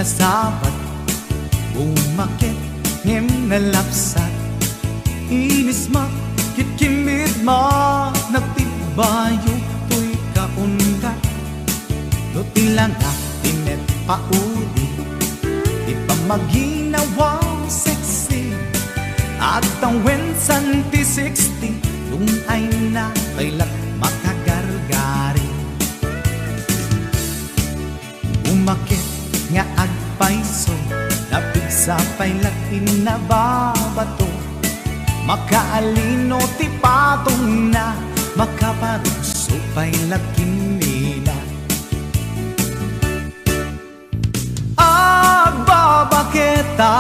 nasabat, umakit ngem nalapsat, inis makit kimit ma nagtibayo tuy kaundat, do tilanga tinet paudi, di pa maginawang sexy, at ang wensan ti 60, yung ay na kailat makagargari. Umakit nga agpaiso, napigsa pa'y latin na babato, makaalino ti patong na, makaparuso pa'y lakin nila. Agbabaketa,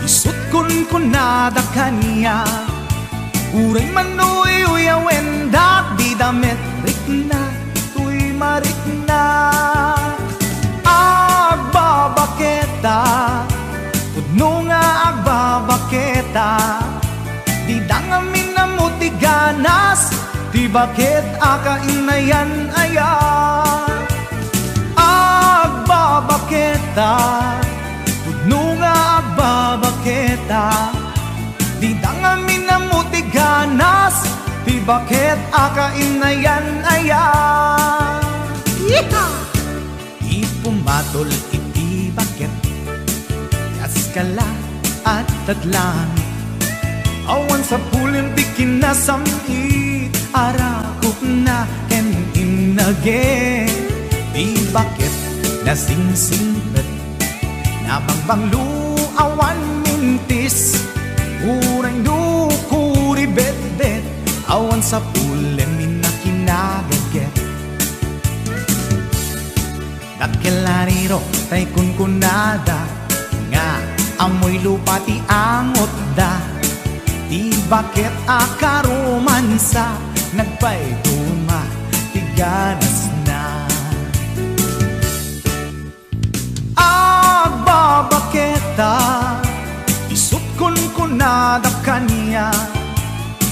isut kun nada kanya, uray manoy uyawen dat di damit rikna, tuy marikna. Agbabaketa, pudno nga agbabaketa, di dangamin na mutiganas, di bakit akainayan aya. Agbabaketa, pudno nga agbabaketa, di dangamin na mutiganas, di bakit akainayan aya. Yeehaw! Ipumatol iti bakit, kaskala at tatlangit, awan sa pulim di kinasamit, arakop na ken inage, di bakit nasingsingpet, nabangbanglu awan mintis, uray dukuri bet-bet, awan sa pulim minakinagaget. Dakilariro tay kunkunada, nga amoy lupa ti angot da, di bakit akaromansa, nagpayduma ti ganas na. Agbabaketa, isut kunkunada kanya,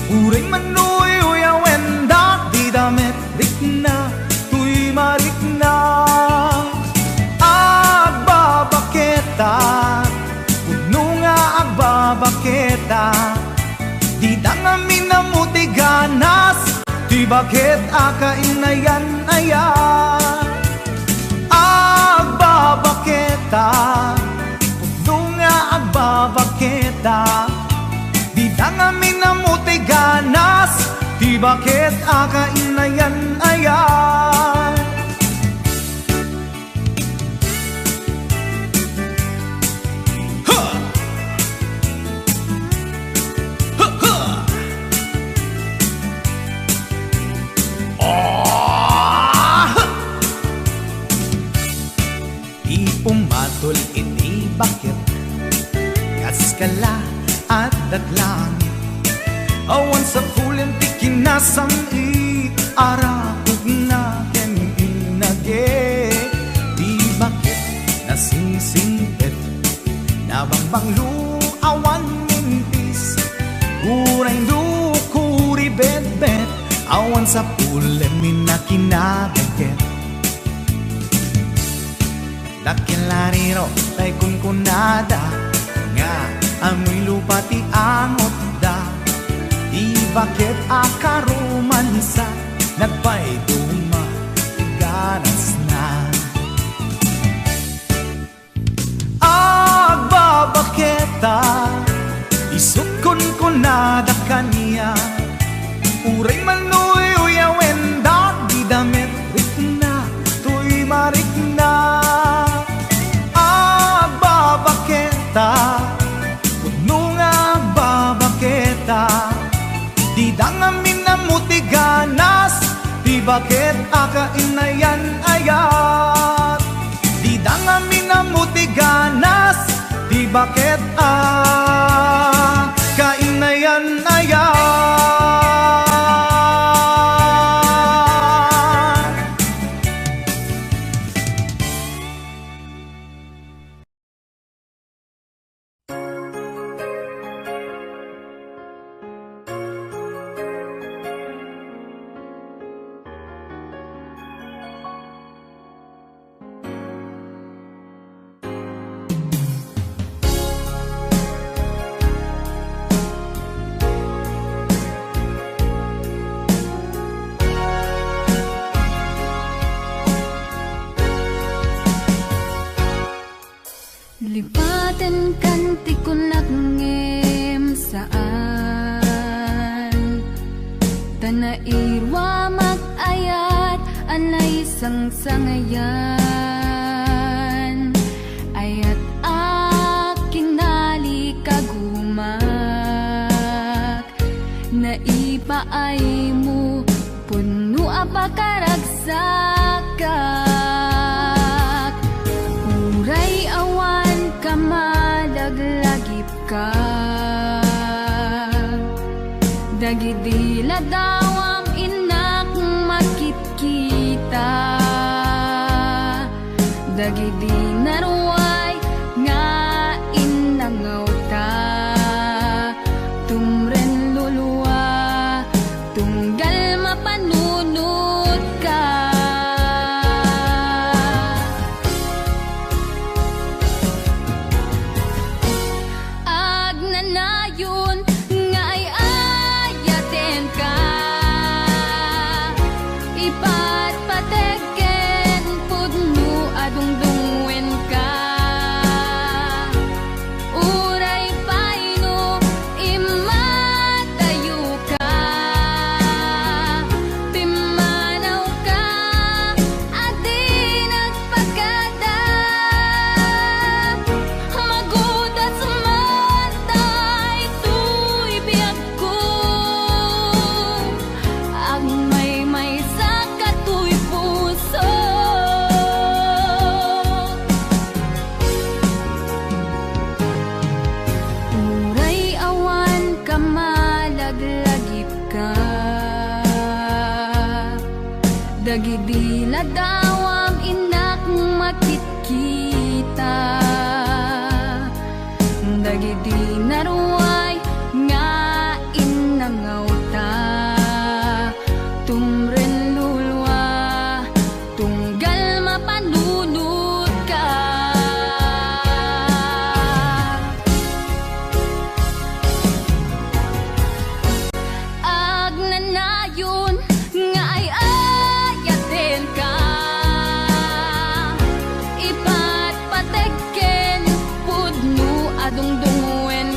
uray manoy uyawen da, di damit rikna, tuy marikna. Agbabaketa, pudno nga agbabaketa, di dangamin na mutiganas, di bakit akainayan aya. Agbabaketa, pudno nga agbabaketa, di dangamin na mutiganas, di bakit akainayan aya. Ipumatol iti bakit, kaskala at datlangit, awan sa pulim ti kinasamit, arakog na ken inage, di bakit nasingsingpet, nabangbanglu awan mintis, uray dukuri bet-bet, awan sa pulim minakinagaget. Dakilariro tay kunkunada, nga amoy lupa ti angot da, di bakit akaromansa, nagpayduma ti ganas na. Agbabaketa, isut kunkunada kanya, uray manoy uyawen da, di damit rikna, tuy marikna. Agbabaketa, pudno nga agbabaketa, di dangamin na mutiganas, di bakit akainayan ayat. Di dangamin na mutiganas, di bakit akainayan ayat. alay sang sangayan, ayat aking nalikagumak, naipaay mo puno apakaragsakak, uray awan ka malaglagip ka, dagidila dawam inak makitkita, dagidi naruay nga inangaw ta, tumren luluwa tunggal mapanunod ka. Agnanayon nga ay ayaten ka, ipatpategen pudno adungdungwen ka, uray paino imatayo ka, pimanaw ka adi nagpagada, magudat sumatay tuy biyag ko, ang may sa katuy puso. Uray awan ka malaglagip ka, dagidila dawam inak makitkita, dagidi naruay nga inangaw ta, tumren lulwa tunggal mapanunod ka. Agnanayon nga ay ayaten ka, ipatpategen pudno adungdungwen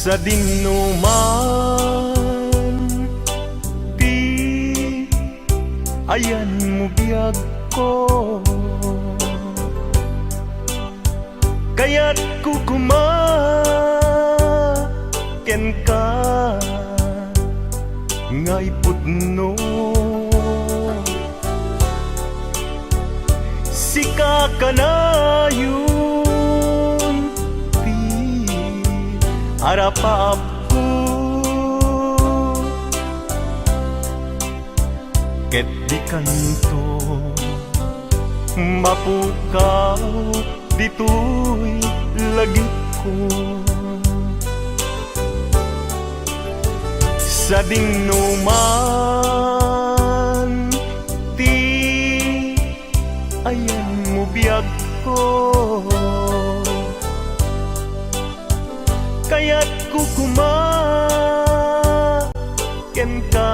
sa dinuman di ayan mo biyag ko, kaya't kukumaken ka ngay pudno. Sika ka na yun di arapap ko, ket di kanto mapukaw dito'y lagip ko. Sa dinuman ti ayan mo biyag ko, kaya't kukumaken ka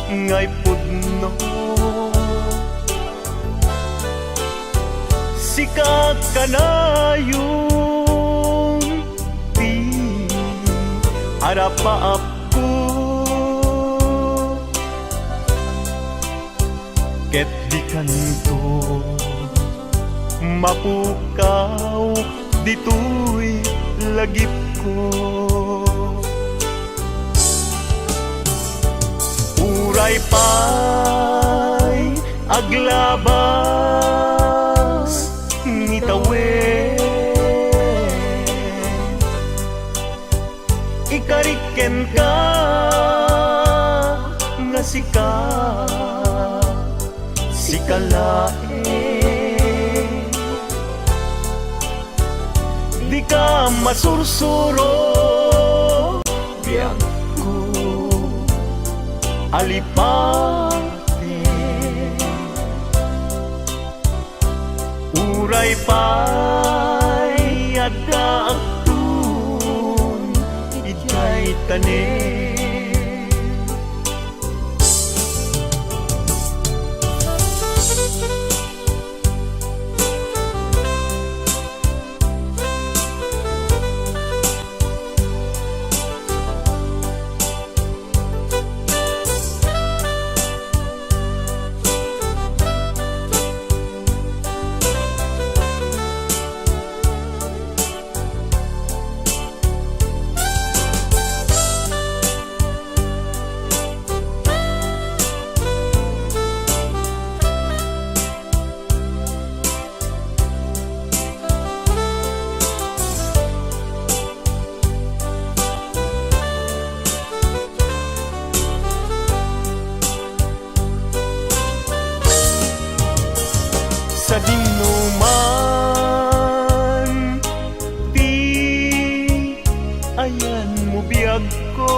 ngay pudno. Sika ka na yung di arapaap ko, ket di kanto mapukaw dito'y lagip ko. Uray pa'y aglabas ni tawen, ikariken ka nga sikalae, di ka masursuro biyag ko alipate. Uray pa'y adaktun ijay tanin. Sa dinuman di ayan mo biyag ko,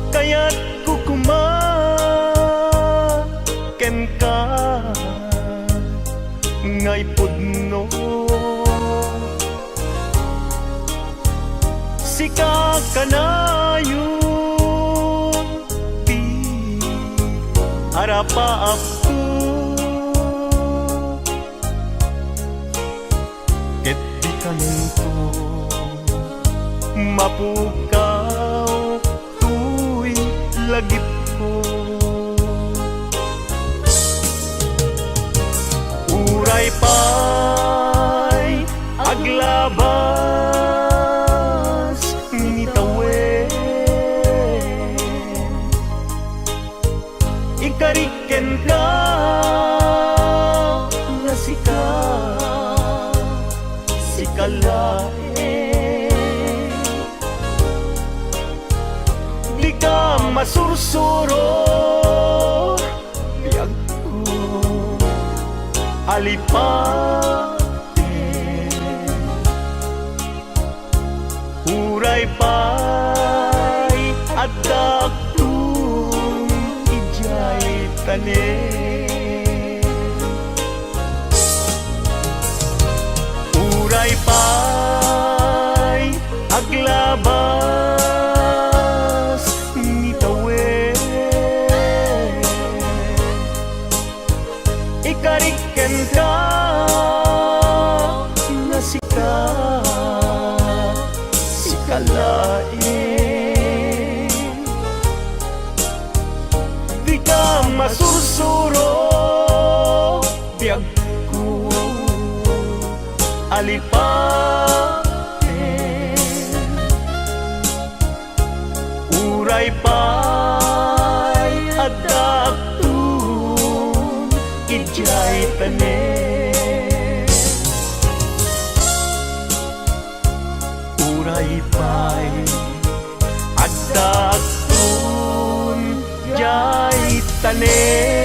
kaya't kukumaken ka ngay pudno. Sika ka na yun di arapaap ko, ket di kanto mapukaw tu'y lagip ko. Uray pa'y aglabas ni tawen, ikariken ka nga sikalae, di ka masursuro biyag ko alipate. Uray pa'y adaktun ijay tanin. Uray pa'y aglabas ni tawen, ikariken ka masursuro biag ko alipate uray pa'y adaptun ijay tanen uray pa'y adaptun jay tanen.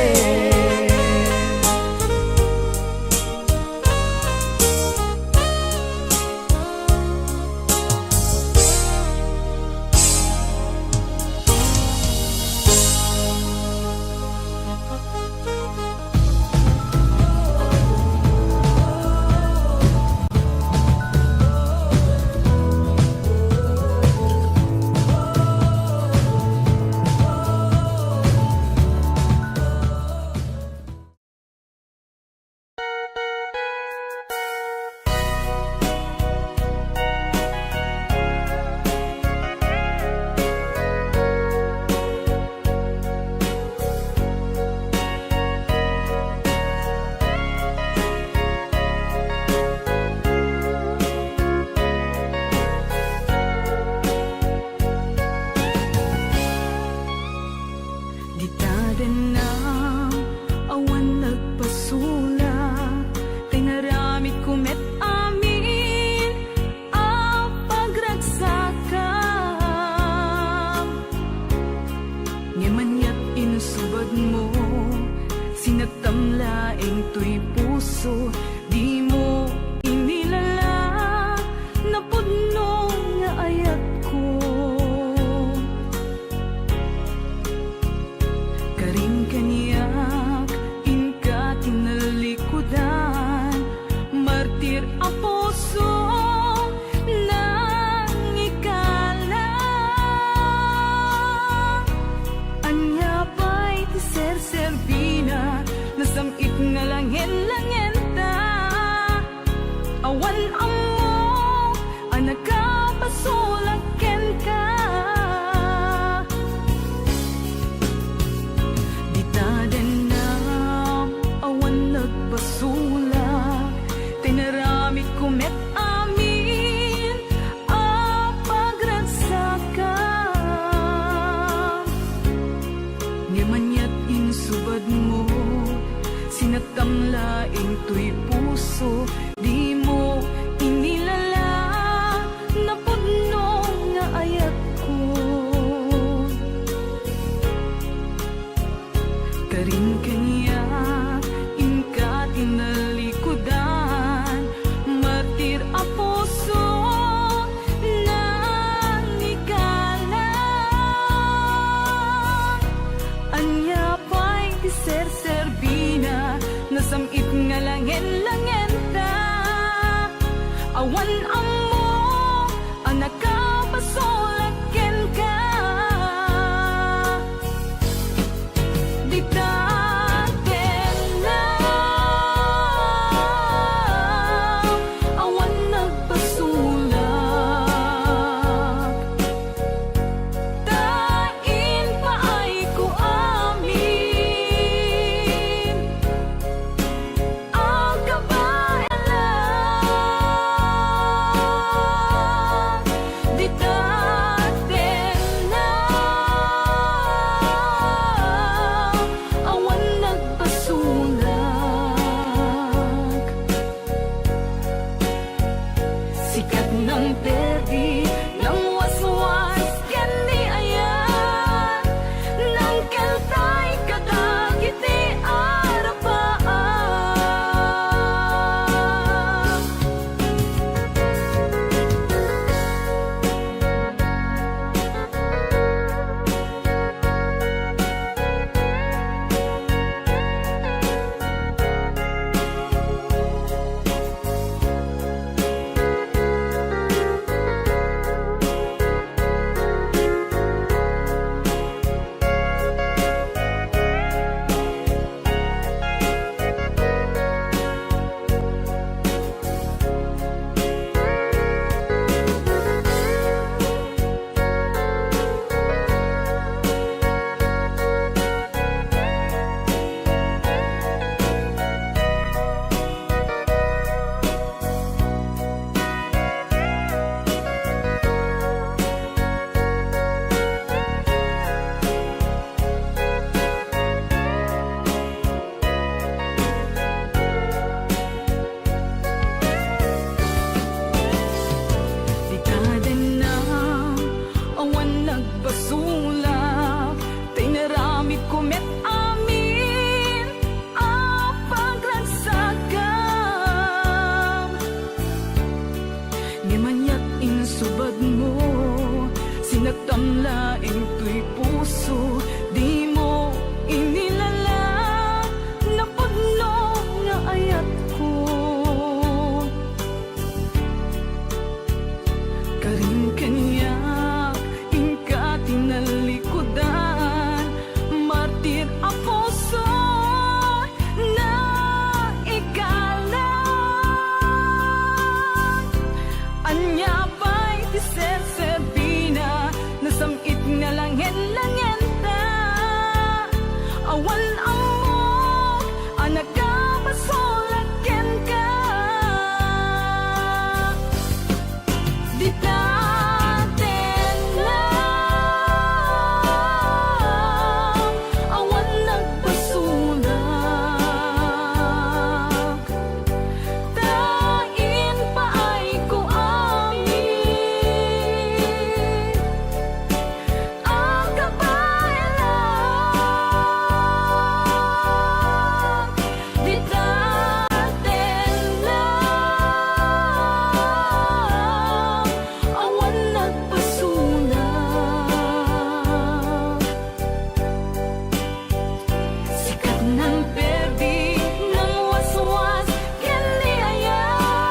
ng perdi ng waswas kaniayat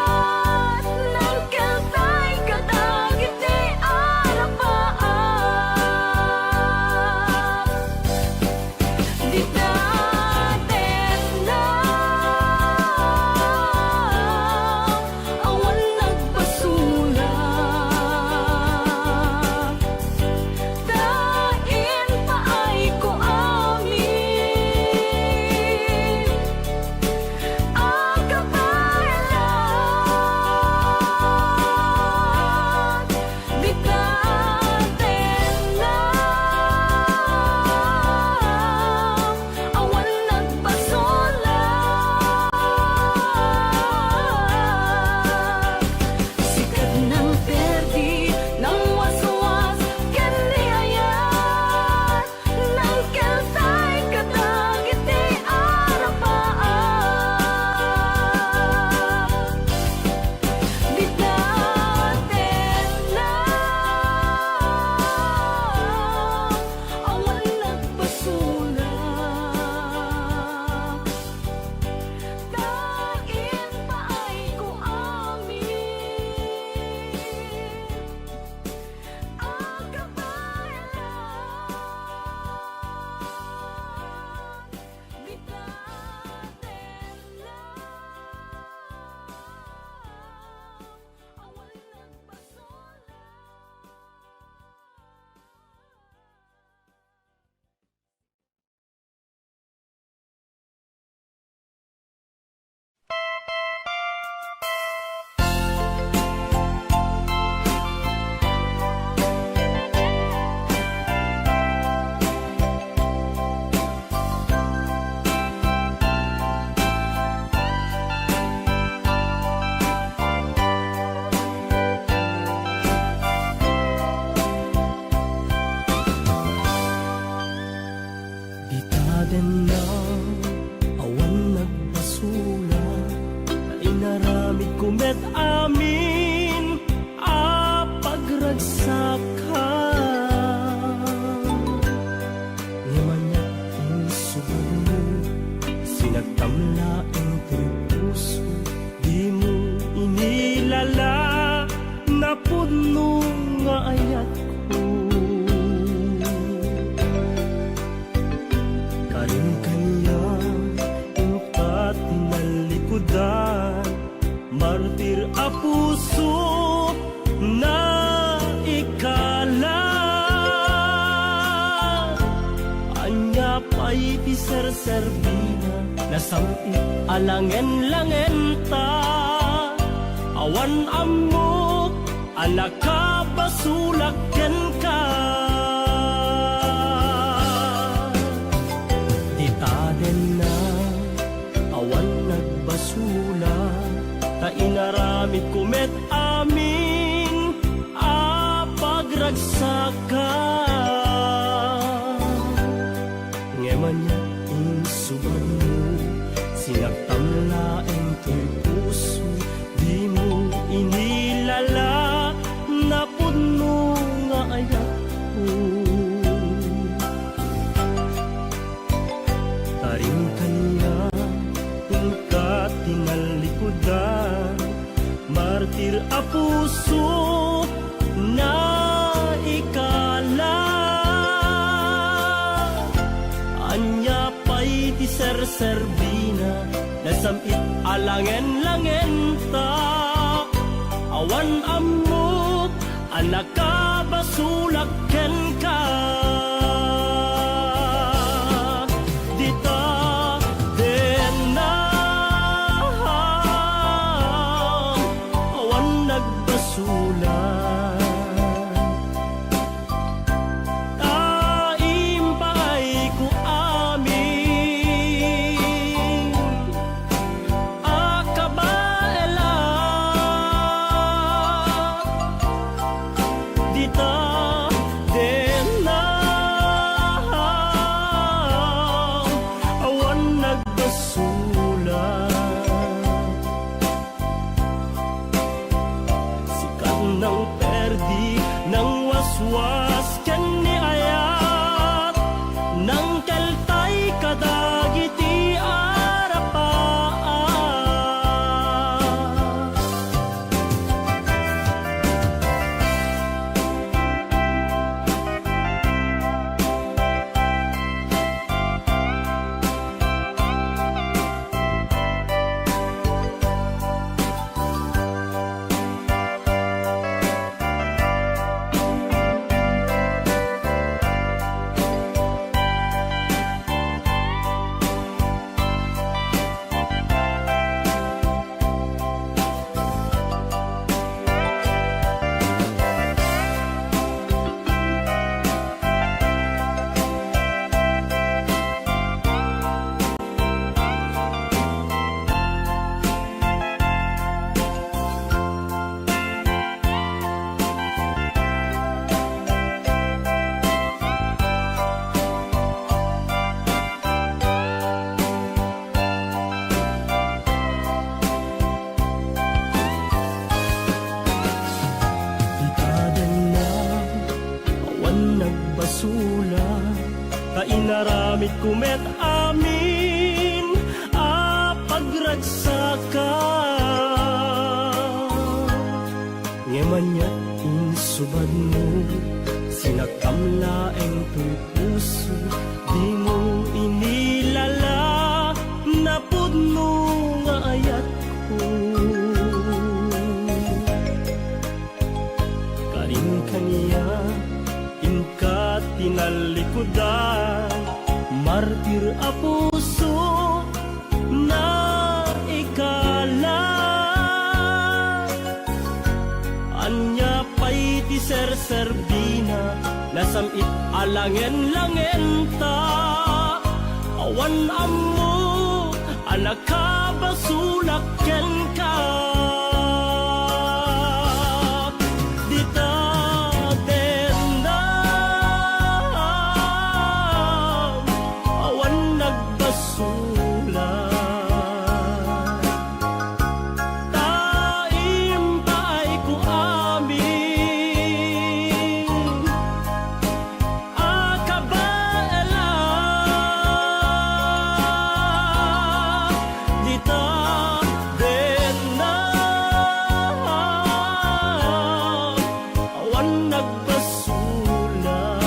ng keltay kadagiti arapaat di dadet na awan nagpasulat dain paay ko amin ang kabayalan di dadet na awan nagpasulat sikat ng perdi ng waswas kaniayat ng keltay kadagiti arapaat di dadet na awan nagpasulat dain paay ko amin ang kabayalan di dadet na awan nagpasulat Di taden na awan nagbasula na inaramid kumet amin a pagragsakan ngamanya insubano sinagtamla ang puso di mo inilala na puno nga ayat ko karin kanya ingkat tinalikudan martir a puso na ikala anya pa'y piserserbina nasamit alangen-langen ta awan amok alaka basulaken ka di taden na awan nagbasula ta inaramid kumet amin a pagragsakan ngemanya insuban mo sinagtamla ang tuy puso di mo inilala na puno nga ayat ko taring kanya ingkat tinalikudan martir a puso na ikala anya pa'y ti serserbina nasamit alangen-langen ta awan amok alaka basulaken ka dita den na awan nagbasulan taim paay ko amin akabaelan dita den na awan nagbasulan sikat ng perdi ng waswas ken ni ayat ng keltay kadagiti damit kumet amin pagragsaka ngemanyat insubad mo sinakamlaeng to'y puso di mo inilala napud mo nga ayat ko karing kaniya inka tinalikudan martir a puso na ikala anya pa'y ti serserbina nasamit alangen-langen ta awan ammo anak ka basulak ken ka dita dendam awan nagbasulak taim pa'y ko amin akabaela dita dendam awan nagbasulak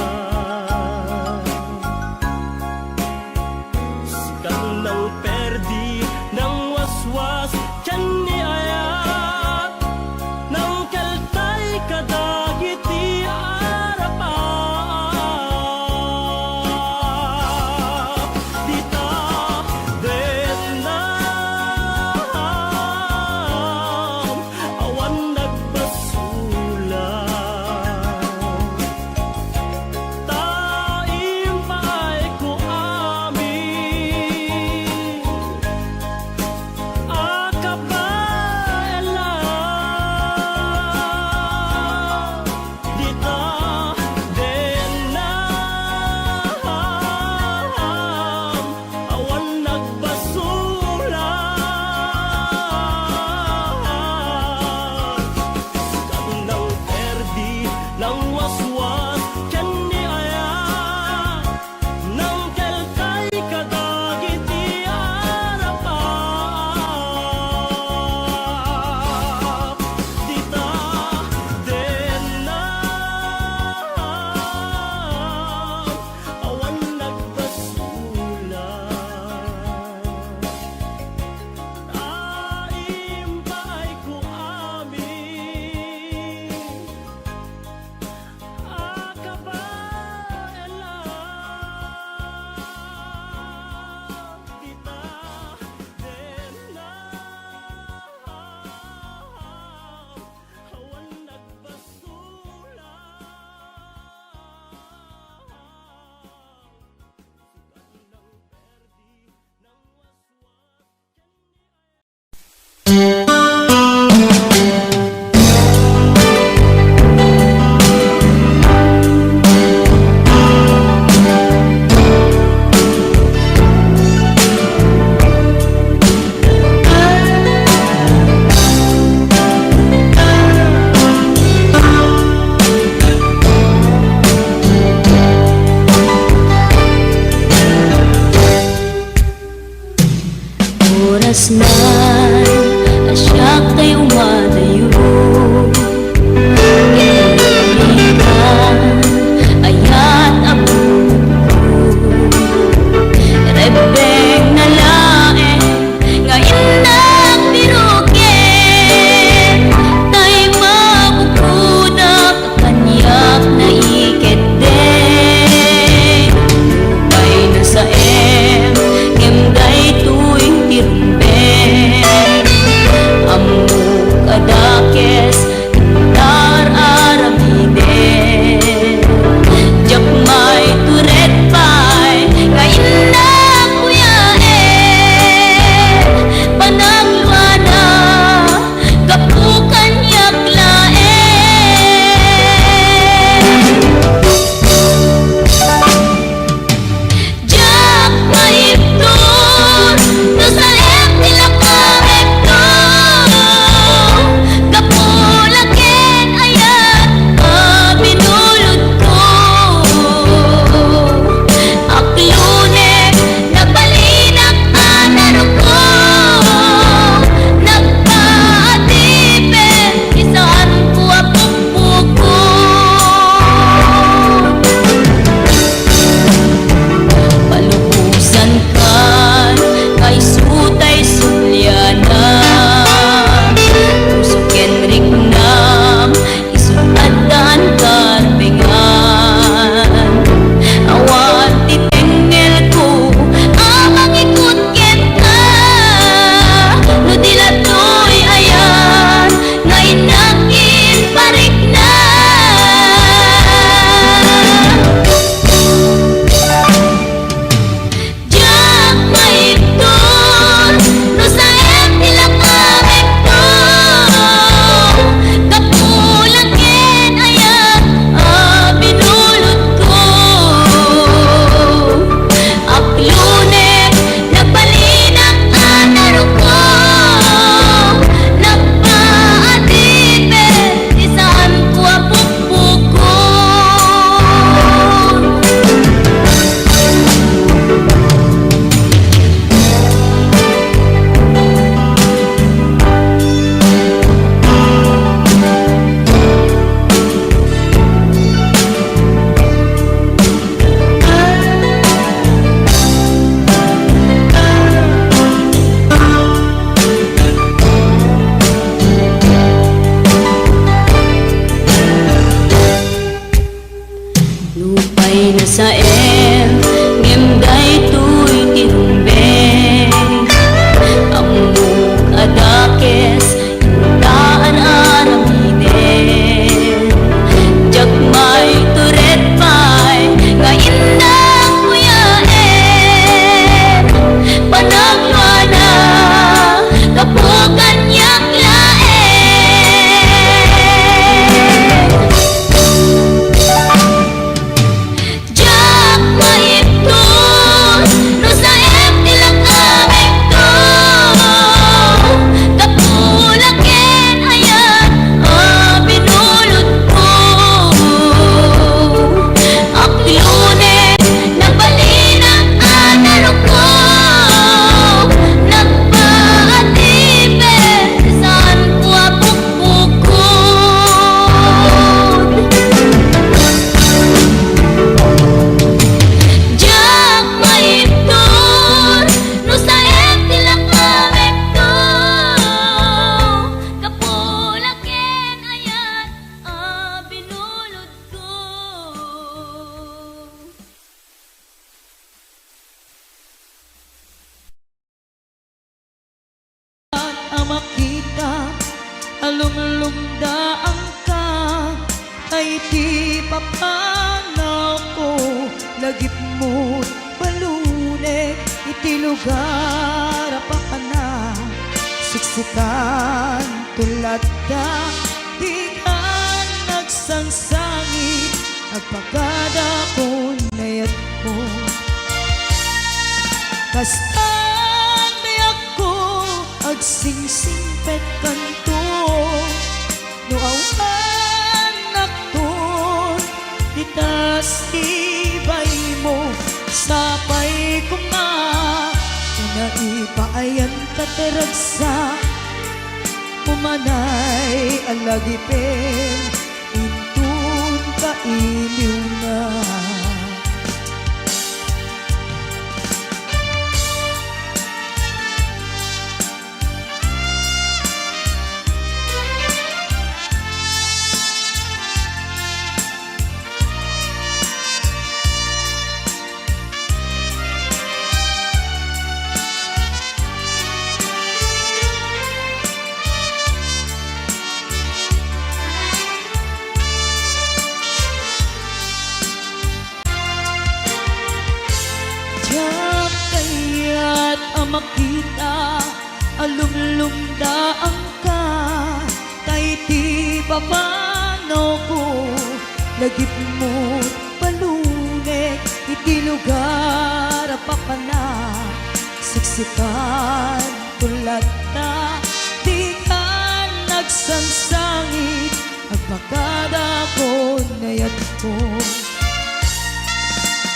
sikat ng perdi ng waswas tiyan ni ayat ng kaltay kadagiti arapap dita dendam awan nagbasulak taim pa'y ko amin akabaela dita dendam awan nagbasulak sikat ng perdi ng waswas tiyan ni ayat ng kelkay kadagiti arapap dita dendam awan nagbasulak taim pa'y ko amin akabaela dita dendam awan nagbasulak sikat ng perdi ng waswas oras na asyak tayo malayo Inulitan ayat ako Rebeng na lae ngayon nagbirukin Tay makukuda kakanyak na ikete Lupay na sa emday tuwing tirumben Amo kada ti papanaw ko lagip mo't balunek iti lugar apakana siksikan tulad da di ka nagsangsangit agpagada ko nayat ko kastan mayak ko agsingsing pet kanto no awan nakton ditas ibay mo sapay ko nga naipayan kateragsa umanay alagipin intun kailiw na kaya't makita alumlumdaan ka tay ti papanaw ko lagip mo palunek iti lugar papana siksikan tulad na di ka nagsangsangit agpagada ko nayat ko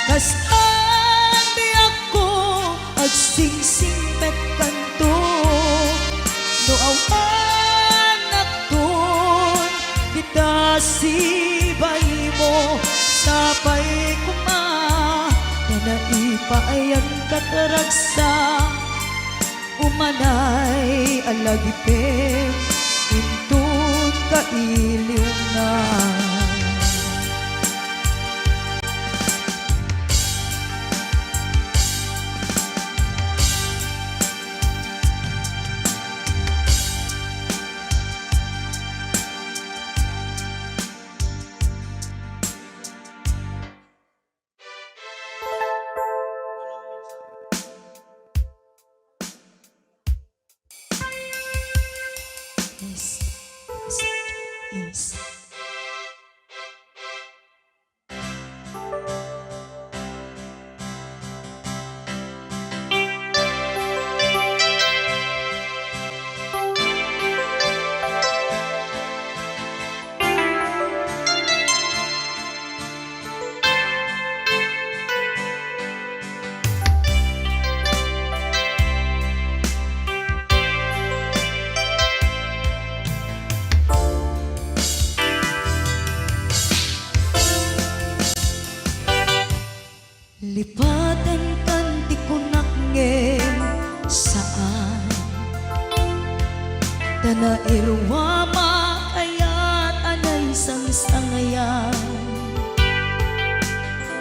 kastan biyak ko agsingsing pet kanto no awan nakton ditasibay mo sapay ko ma na naipaayan kataragsa umanay alagipin intun kailiw na Yes. Lipatan kan di kunak ngem saan Tana irwama ayat anay sang-sangayan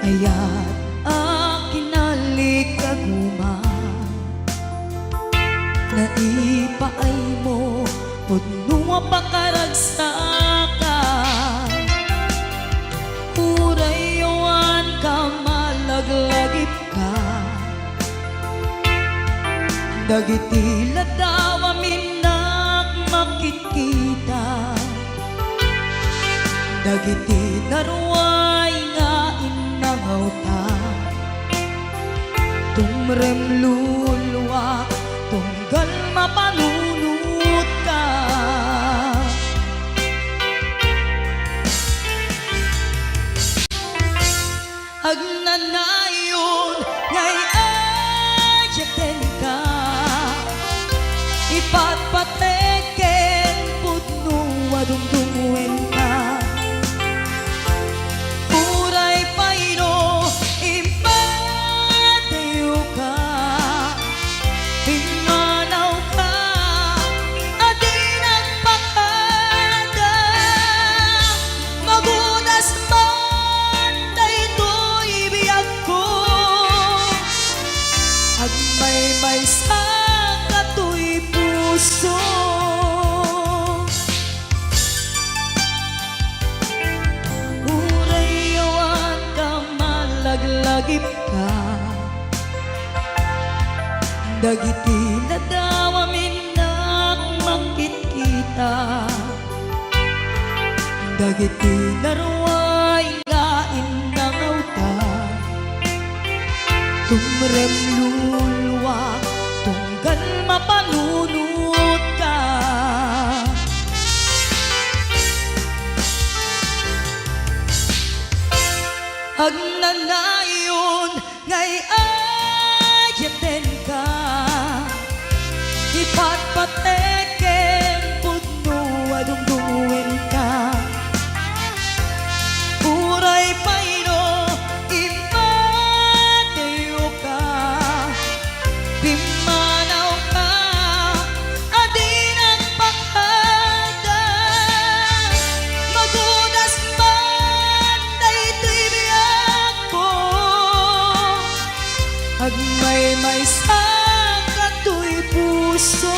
Ayat akinalik naipaay mo Pudnunga pakaragsakan Urayawan ka malaglagip ka Dagiti ladawa minak makikita Dagiti naruay nga inangaw ta Tumrem luluwa tunggal mapalunut ka Agnanayon ngay ayaten ka Ipatpateken pudno adungdungwen ka Uray payno impatayo ka Pimanaw ka adi nagpakada Magudas man daytoy biyag ko Agmay-may sa katoy puso Dagiti na daw amin na makikita, dagiti na ruway lain na ngawta, tumrem lulwa tunggal mapanunot ka. Ag nanayon ngay ayaten ka, ipatpateken pudno adungduin ka. Uray payno imateo ka, pimanaw ka, adi nagpakada. Magudas man daytoy biyak ko, agmay sa katoy puso.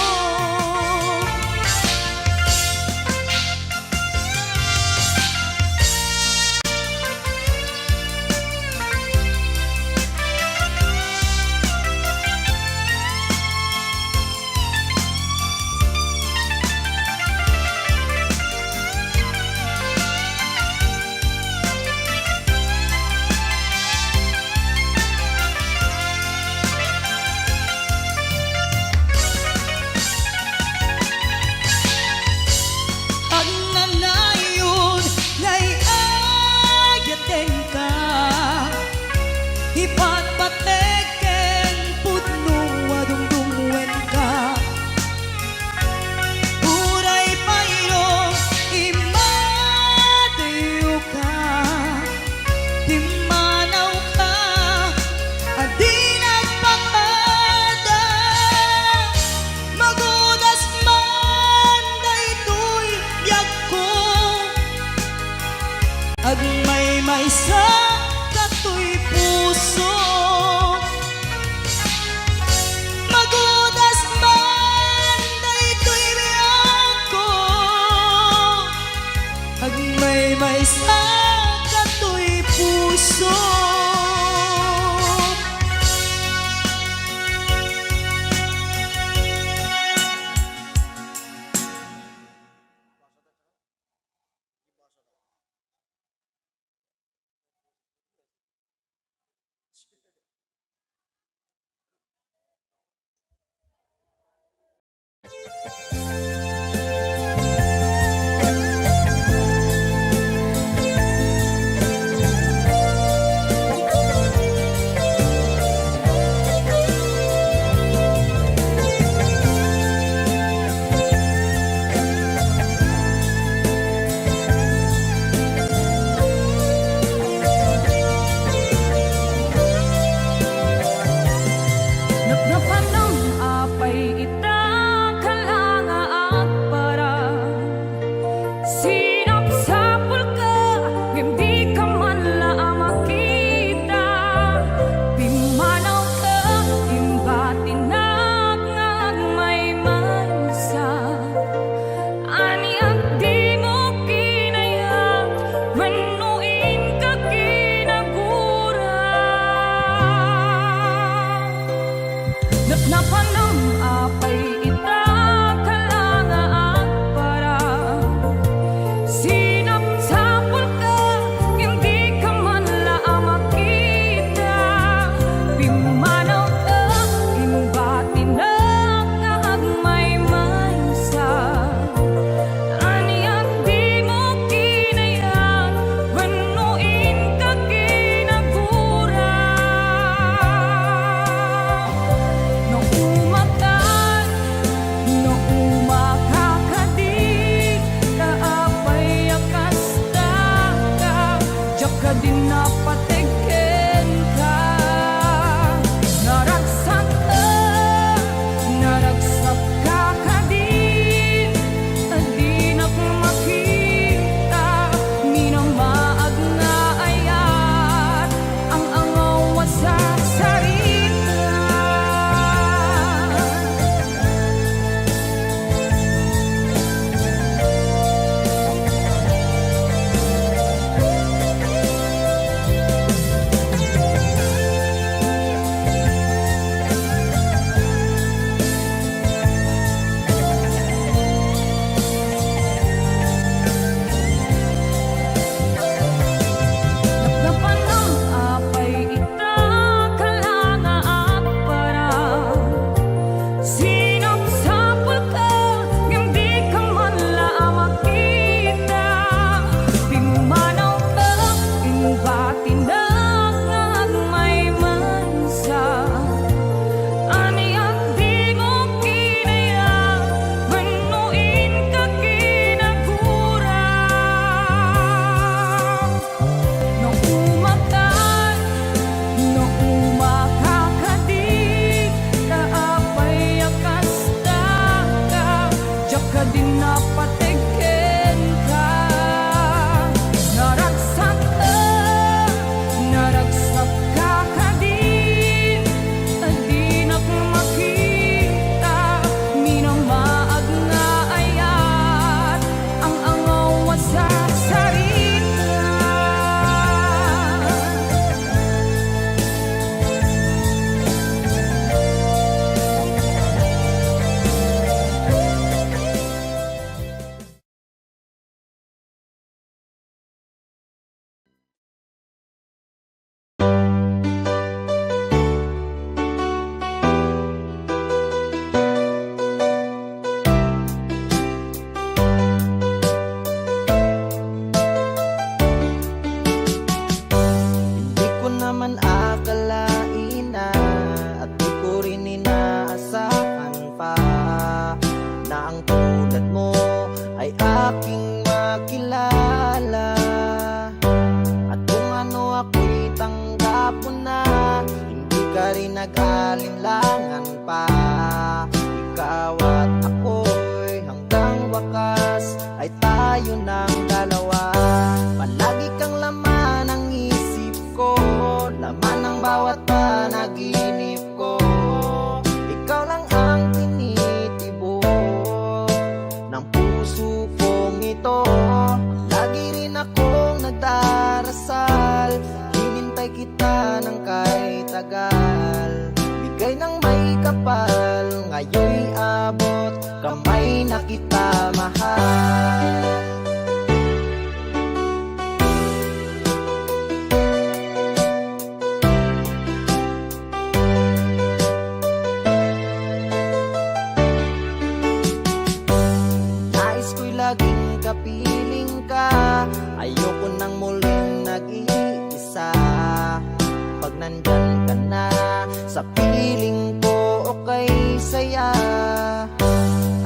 Ag nanayon ngay ayaten ka, ipatpateken pudno adungdungen ka. Uray payno imateo ka, timanaw ka, adi nagpakada. Magudas man daytoy biyak ko, agmay sa katoy puso. Magudas man daytoy biyak ko, agmay sa katoy puso. Napnapanang apay ita kalanga at para sinapsapul ka, hindi ka man lang makita. Pimanaw ka, imbatinag nga may mansa. Ani ang di mo kinaya, manuin ka kinagura. Napnapanang apay ita kalanga at para sinapsapul ka, hindi ka man lang makita. Pimanaw ka, imbatinag nga may mansa. Ani ang di mo kinaya, manuin ka kinagura. Nung umata kapal, ngayon'y abot, kamay na kita mahal. Nais ko'y laging kapiling ka, ayoko nang muling nag-iisa. Pag nandyan ka na sa piling ko, okay saya.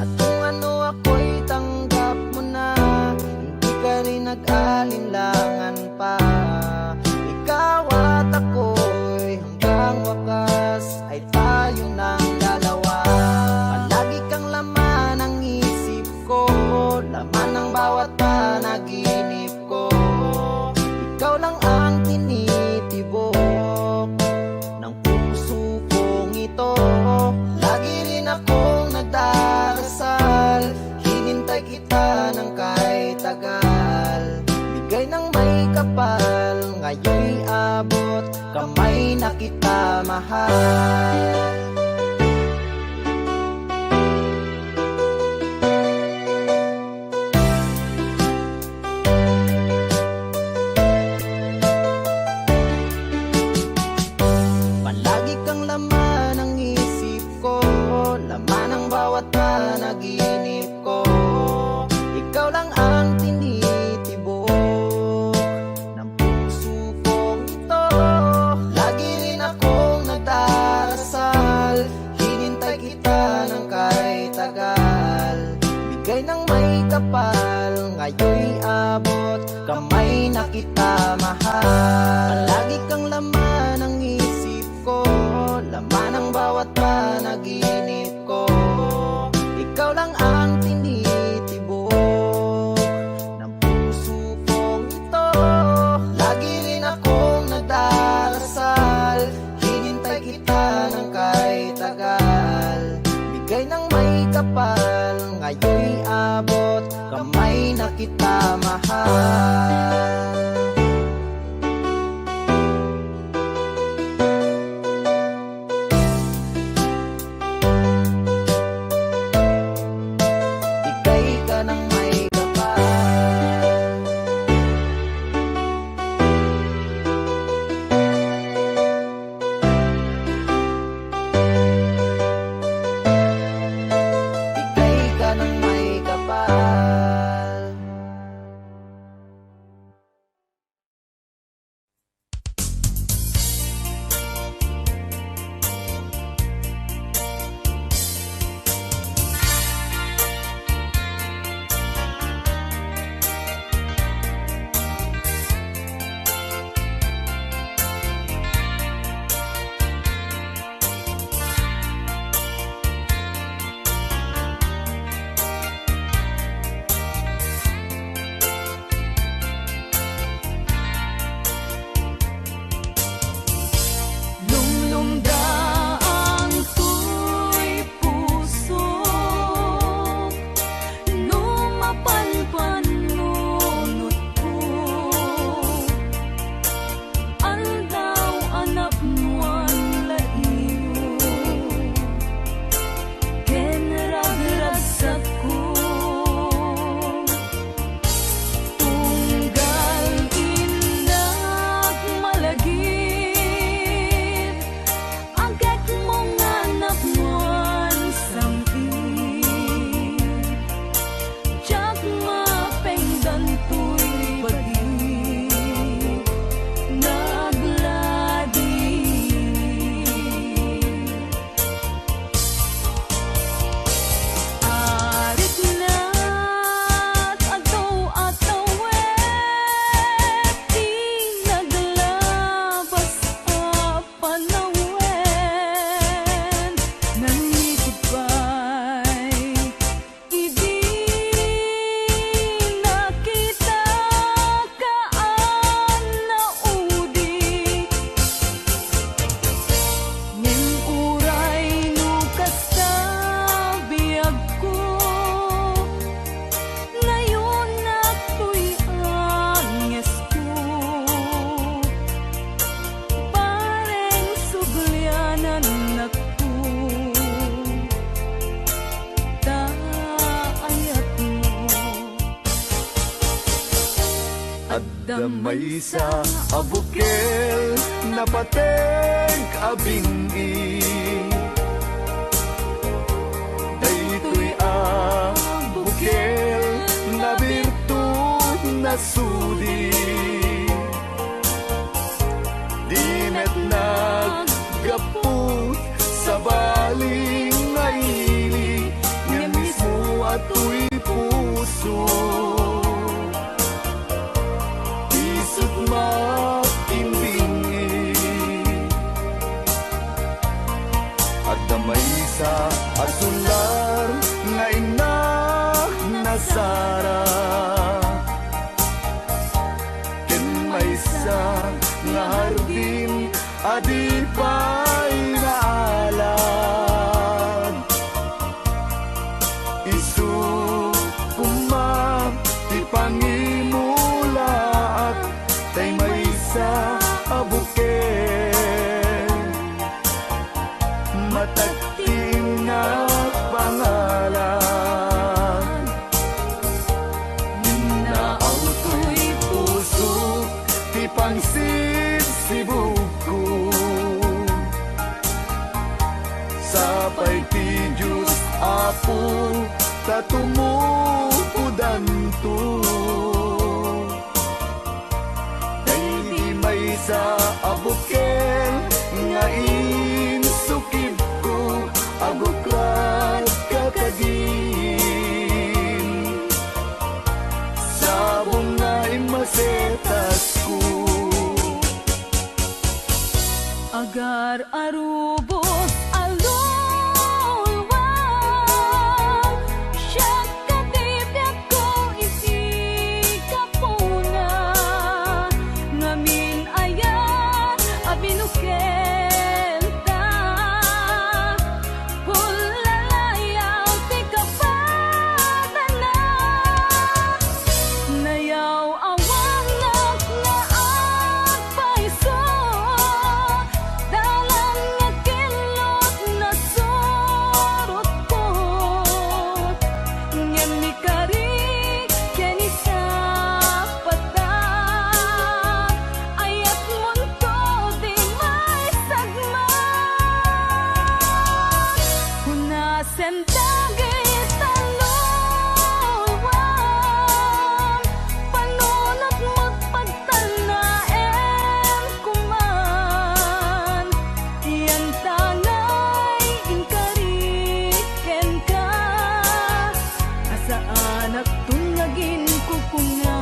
At kung ano ako'y tanggap mo na, hindi ka rin nag-alinlangan pa. Ikaw at ako'y hanggang wakas ay tayo ng dalawa. Palagi kang laman ng isip ko, laman ng bawat panaginip ko. Ikaw lang ang tinitibok ng puso kong ito. Lagi rin akong nagdarasal, hinintay kita ng kahit tagal. Bigay ng may kapal, ngayon'y abot, kamay na kita mahal. Palagi kang laman ng isip ko, laman ng bawat panaginip ko. Ikaw lang ang tinitibok ng puso kong ito. Lagi rin akong nagdarasal, hinintay kita ng kahit tagal. Bigay ng may kapal, ngayon'y abot, kamay na kita mahal. Palagi kang laman ng isip ko, laman ng bawat panaginip ko. Ikaw lang ang tinitibok ng puso kong ito. Lagi rin akong nagdarasal, hinintay kita ng kahit tagal. Bigay ng may kapal, ngayon'y abot, kamay na kita mahal. Damay sa abukel na pateng abingi Daytoy abukel na birtud na sudi Di met naggaput sa baling nga ili Nga mismo ato'y puso Isut makimbingi At damay sa asular nga ina nasara Ken may sa nga hardin adi pa'y naalan Isu kumam ti pangimulaat tay may sa abuken matagting na pangalan Ninaaw to'y puso ti pangsibsibuko Sapay ti Diyos Apo tatumukudan to Dahil may sa abukel nga insukib ko aguklat kakagin Sabong nga imasetas ko Agar arubos alulwang Siya katibyak ko isi kapuna Ngamin ayan abinukel ta Pulalayaw ti kapadana Nayaw awang nga agpaiso Dalan nga kilot na surot ko Ngem ni kari ken isa patag Ayat munto di may sagman Hunasen dagit alulwang Panunot magpagtanaem kuman Iyan tangay inkariken ka Asaan at tungagin kukunga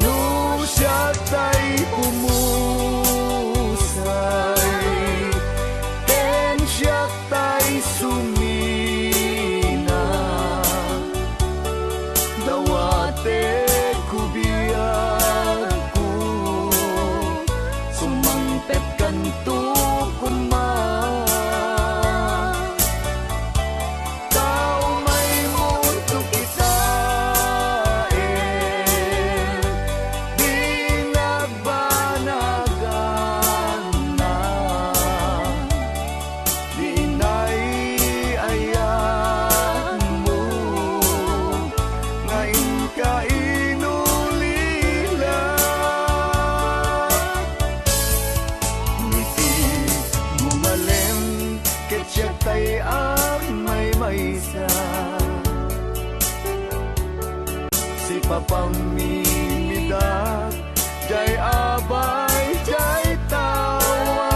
No siya tay pumusay Ken siya tay sumina Dawate kubiyag ko Sumangpet kanto kuman Tao may mundo kita Di nagbanagan na Di naiayan mo Ngayon ka inulila Ngiti gumalem Ket siya tay may maysa Si papamimidak Jay abay, jay tawa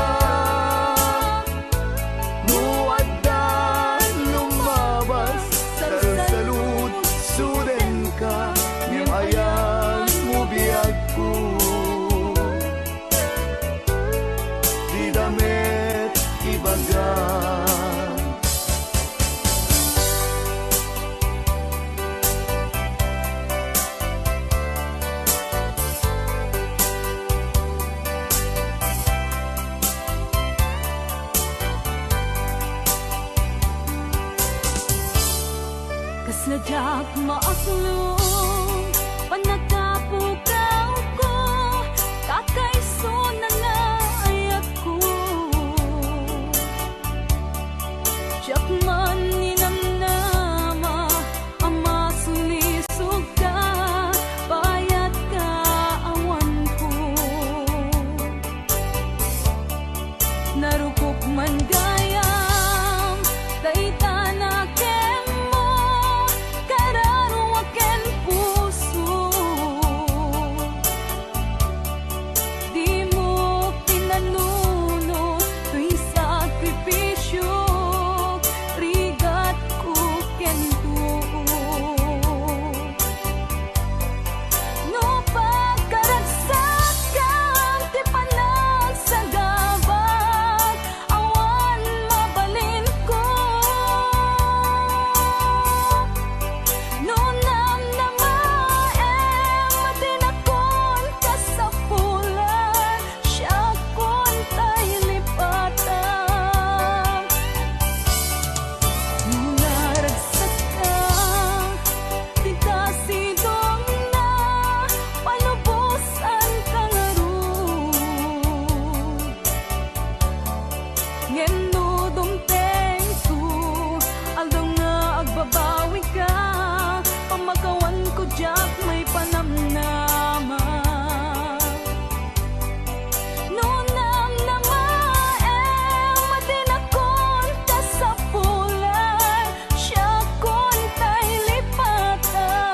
Muaddan lumabas Salsalud, suden ka Ngem ayan mo biyag ko Di damit ibagan Kasladak maaslong panagapukaw ko kakaiso na naayat ko Jakman ninamnama ama sulisog ka bayat ka awan ko narukop man gayam daytana kemo kararo aken puso di mo pinanuno tuy sakripisyo rigat ko kento no pagkaragsakan ti panagsagabag awan mabalin ko no namnamaem matinakon kasapulan siya kon tay lipatan naragsak ka di kasidong na palubusan ka nga ron ngeno dumteng to aldong nga agbabawi ka pamagawan ko jak may panamnama no namnamaem matinakon kasapulan siya kon tay lipatan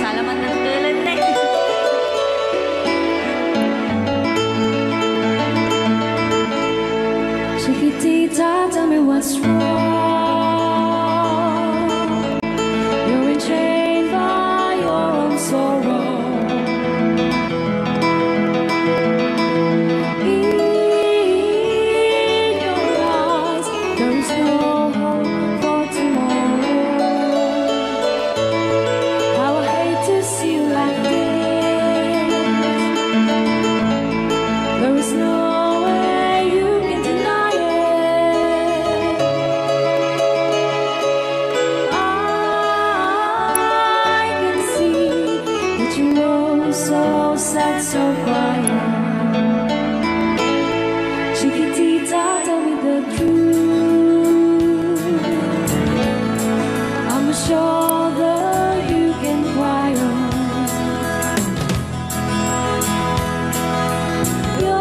Salamat ng tulan na Chiquitita, tell me what's wrong. You're enchained by your own sorrow. In your eyes, there is no hope for tomorrow. How I hate to see you like this. There is no way you can deny it. I can see that you're so sad, so quiet. Chiquitita, tell me the truth. I'm a shoulder you can cry on. Your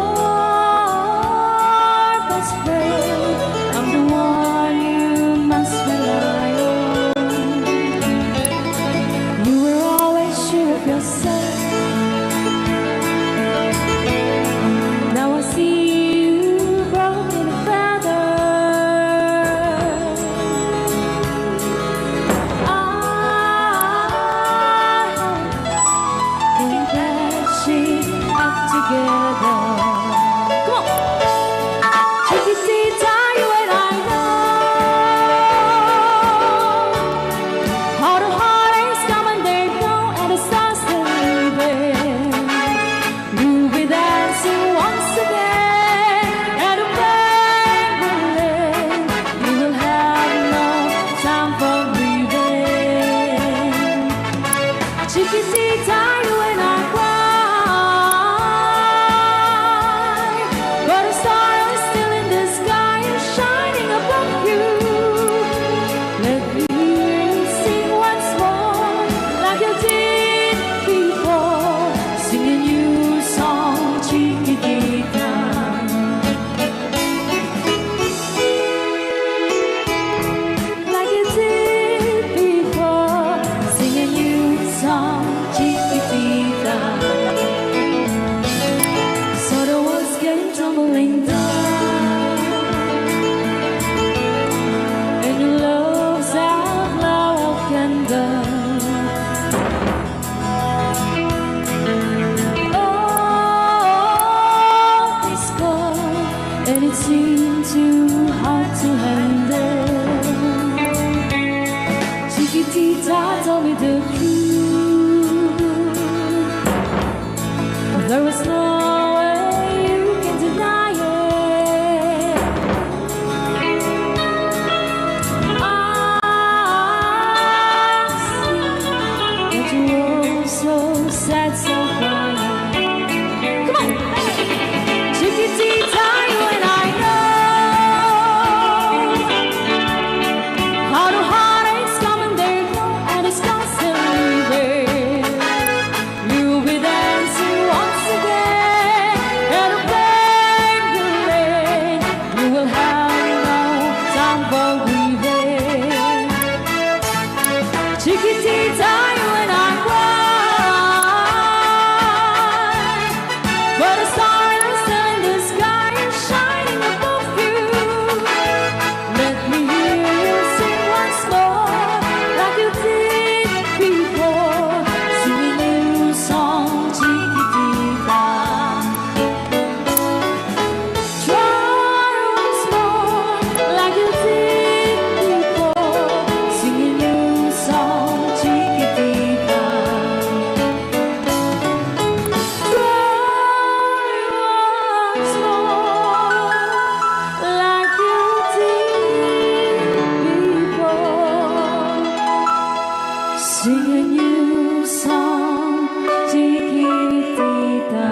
best friend, I'm the one you must rely on. You were always sure of yourself. Chiquitita told me the truth. There was no way you can deny it. I see that you were so sad, so crying. Come on, Chiquitita, you and I know how the heartaches come and they go, and it's constantly there. You'll be dancing once again, and a brave new rain. You will have no time for grieving. Chiquitita, you and I cry, but a star is in the sky is shining above you. Let me hear you sing once more, like you did before. Sing a new song, Chiquitita. Try once more, like you did before. Sing a new song, Chiquitita. Try once more, like you did before. Sing a new song, Chiquitita.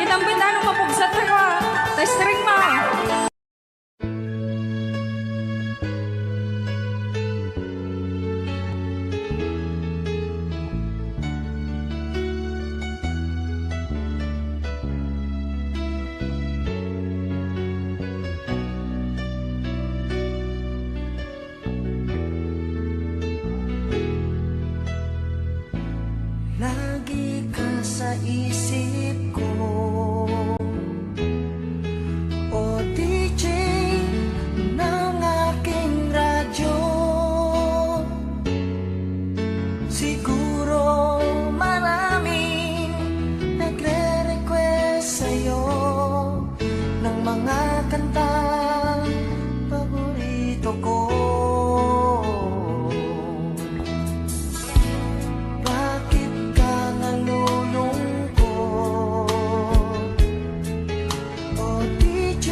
Kitang pinano mapugsat na ko. Testring mo. Lagi ka sa isip ko, o DJ ng aking radyo. Siguro maraming nagre-request sa'yo ng mga kantang paborito ko. Bakit ka nalulungkot, o DJ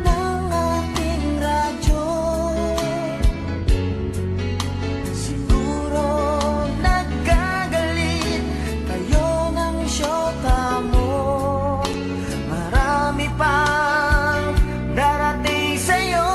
ng ating radyo? Siguro nagkagalit kayo ng syota mo. Marami pang darating sa'yo.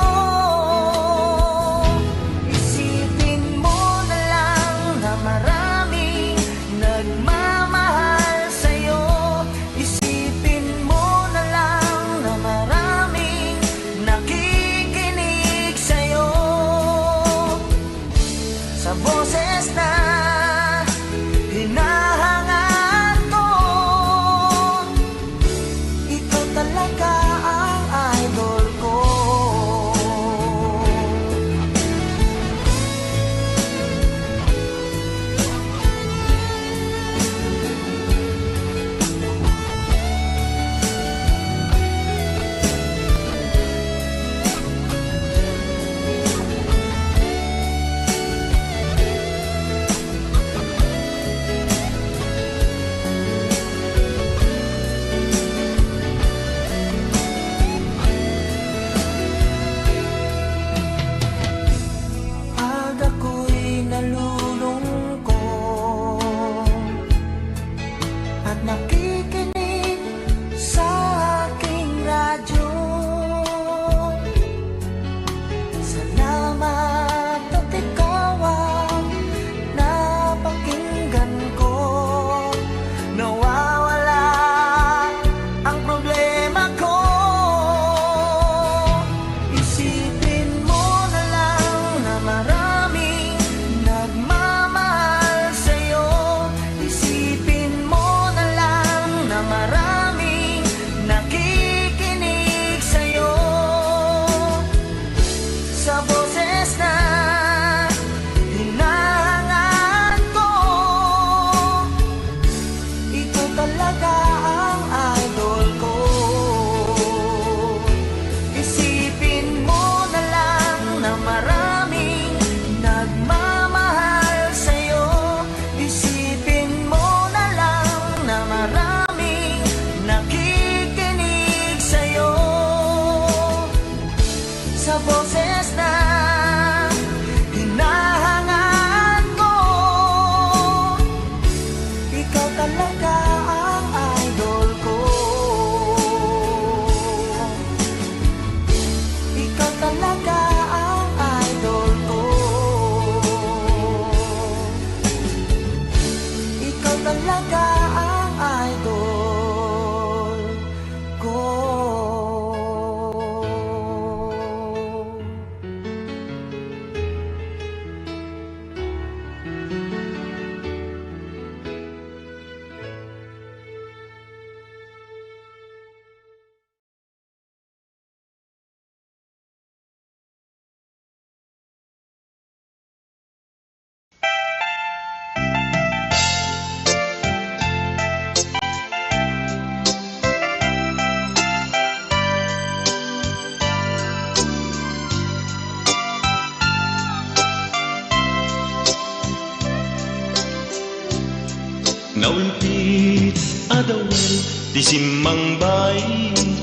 Naulpit adawel di simmang bay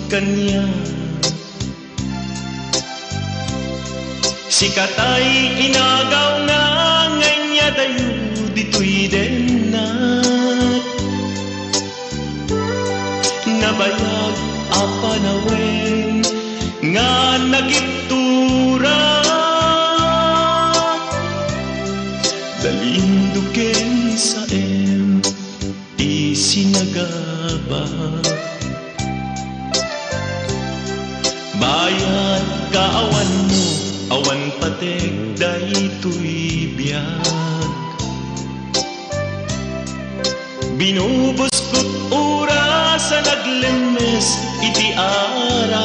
kanya. Sikatay inagaw nga nganya dayo dito'y denat. Nabayag apanawen nga nagiptura. Dalinduken sa isinagaba. Bayad kaawan mo, awan patek daytoy biyag. Binubos ko't oras sa naglemes iti arak.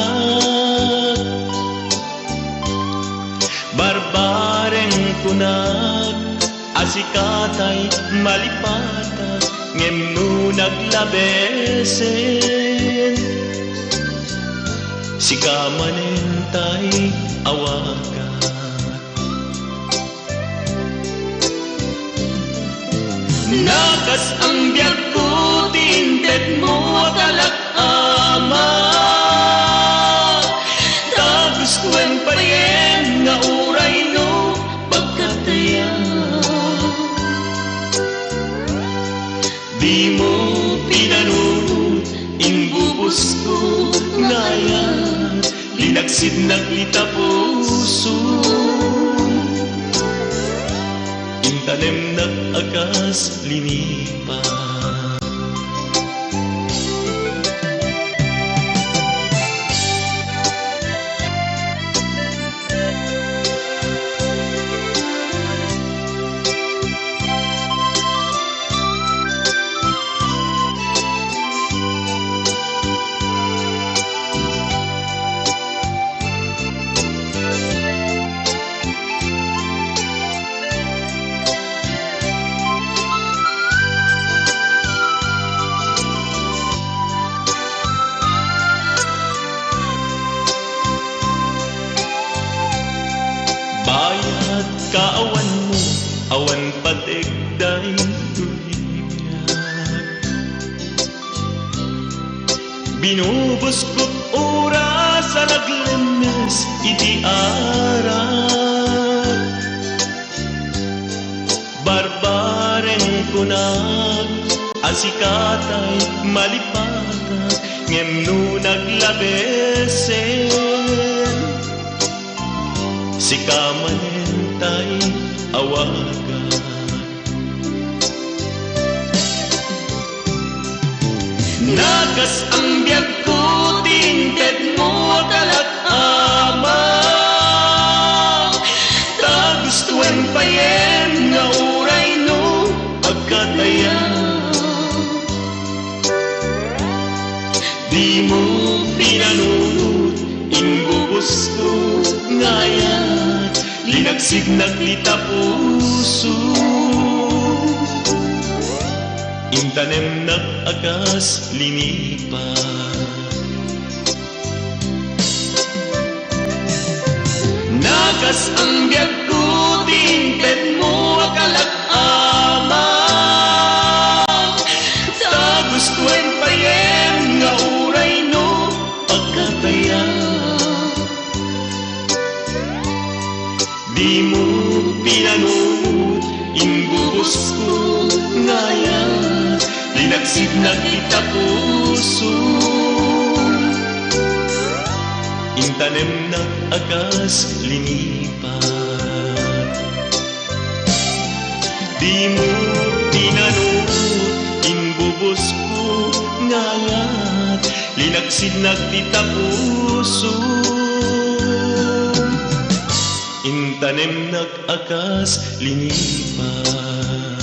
Barbareng kunag asikatay malipata ngem no naglabesen. Sikamanentay awaga. Nakas ang biyag ko tinted mo talak-ama. Tagustuhan pa rin nga uray no pagkataya. Di mo pinanunod imbubos ko ngayon. Linagsid naglita puso. Intanem nag-agas linipa. Bayad kaawan mo, awan patigday tuyag. Binubos ko't oras sa naglemes iti arak. Barbareng kunag asikatay malipata ngem no naglabesen. Sikamanentay awaga. Nagas ang biyag ko tinted mo talak-ama. Tagustuhan pa yen nga uray no pagkataya. Di mo pinanunod imbubos ko ngayon. Linagsig naglita puso. Intanem nag-agas linipa. Nagas ang biyag ko tinted mo akalak-ama. Tagustuhan pa yen nga uray no pagkataya. Di mo pinanunod imbubos ko ngayon. Linagsid na kita puso. Intanem nag-agas linipa. Di mo pinanunod imbubos ko ngayon. Linagsid na kita puso. Intanem nag-agas linipat.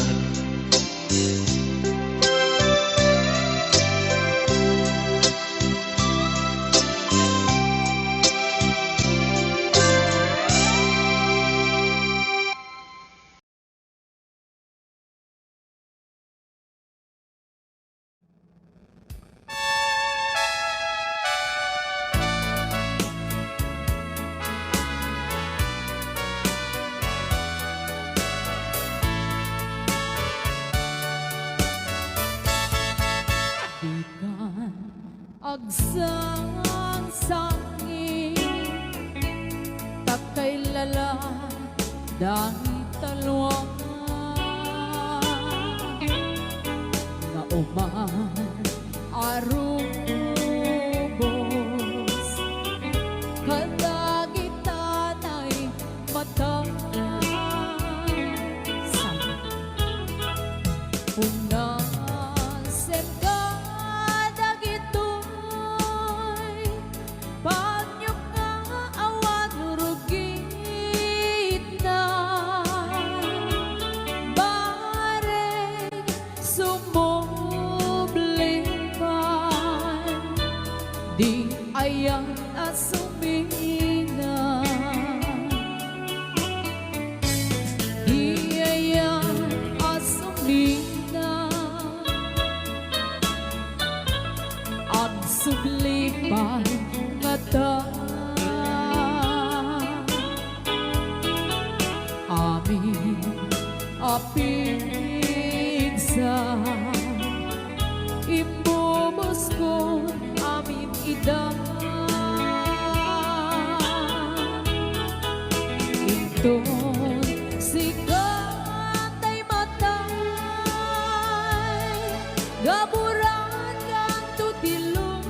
dala dahil talwa nga uman arubos kadagitan ay mata unasen ka dagitoy panyok nga awan rugit na bare sumublipan di ayan asumina di ayan asumina ang sublipan nga ta amin apigsa imbubos ko amin ida inton sikat ay matay gaburan kang tutilulwa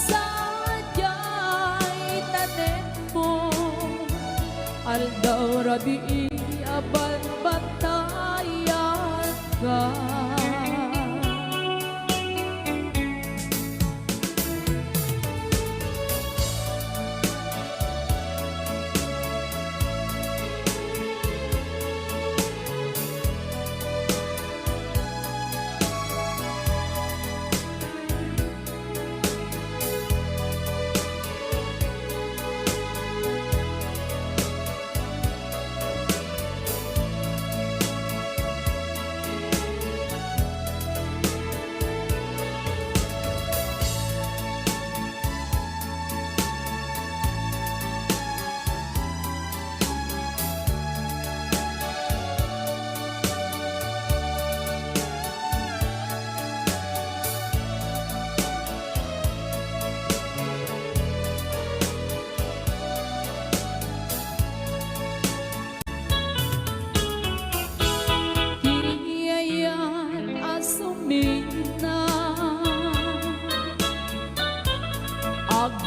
sadyay tanen mo aldaw rabi aban batayan ka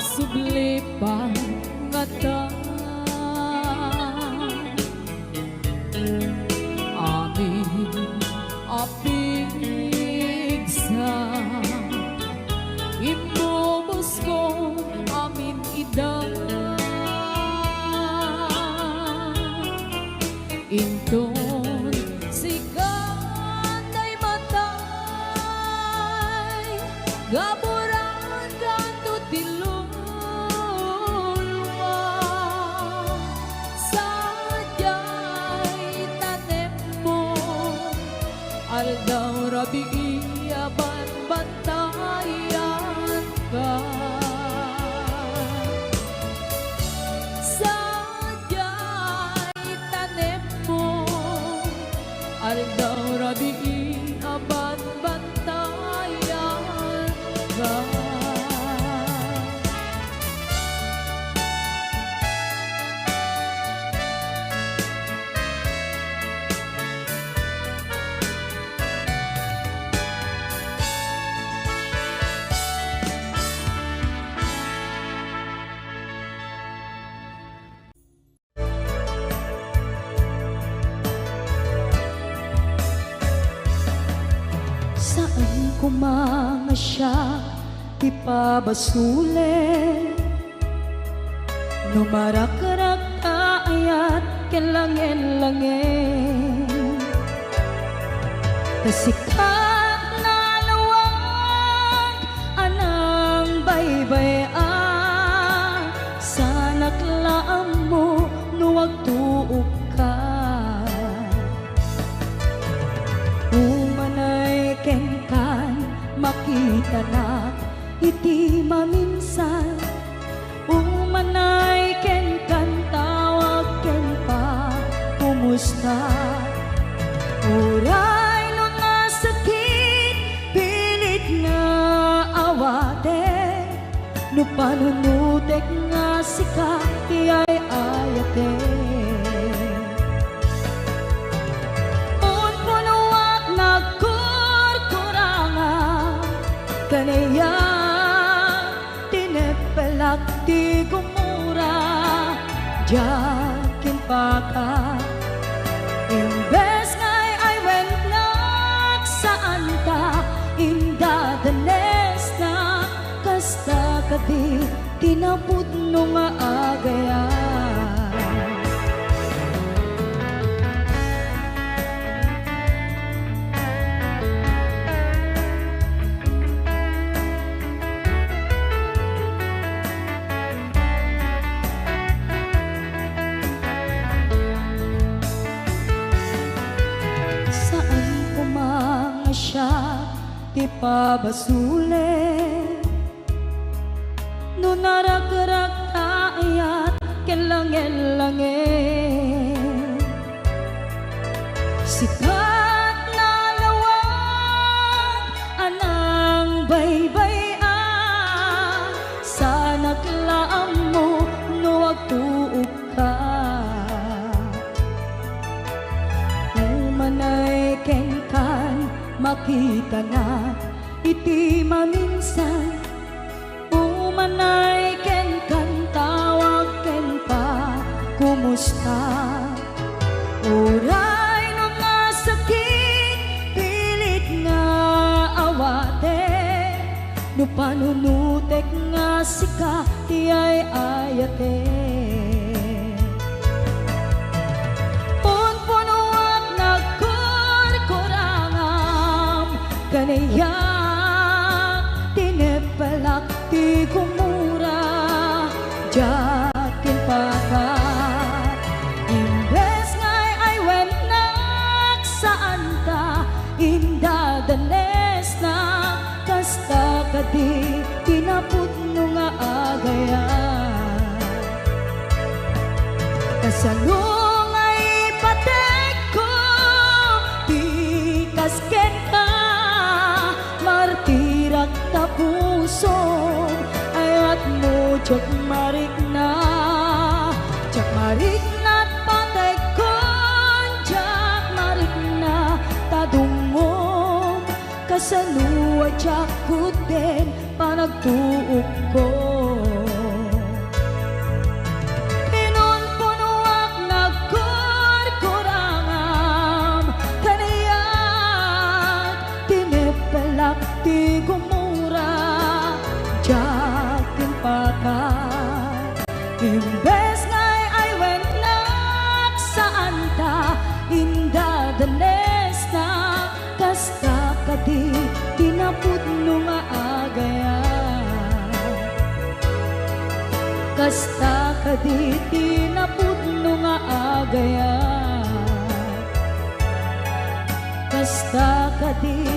sublipan nga ta amin apigsa imbubos ko amin ida inton sikat ay matay gaburan kang tutilulwa sadyay tanem mo aldaw rabi aban bantayan ka sadyay tanem mo aldaw rabi aban bantayan ka. Saan ko mga siya ipabasulit Numarakarak ayat kelangin-langin Kasikat na lawag anang baybayan Sa naklaan mo nuwag tuog ka Umanay kenkan makita na iti maminsan Umanay kenkan tawag ken pa kumusta Uray no nasakit pilit na awate no panunutek nga sika iyay ayate. Un punuak nagkurkuranga kanaya tinepelak di gumura jakin paka. Imbes ngay ay wennak saan ta inda danes na kasta kadi tinaput no nga agayan. Di pabasule no narak-rak taayat kelangen-langen sikat na lawag anang baybay-an sa naglaam mo no agtuog ka umanay kenkan makita na iti maminsan umanay ken kan tawag ken pa kumusta uray no nga sakit pilit nga awate no panunutek nga sika tiyay ayate. Kanayak tinepelak di gumura jakin pakat imbes ngay ay wennak saan ta inda danes na kasta kadi tinaput no nga agayan. Kasanong ay patek ko di kasken ka martirak ta puso ayat mo jak marik na at patay kon jak marik na tadungom kasaluwa jak kuten panagtuog ko. Inon punuak nagkurkurangam kanayat tinepelak di gumura jakin pakat imbes ngay ay wennak saan ta inda danes na kasta kadi tinaput no nga agayan. Kasta kadi tinaput no nga agayan. Kasta kadi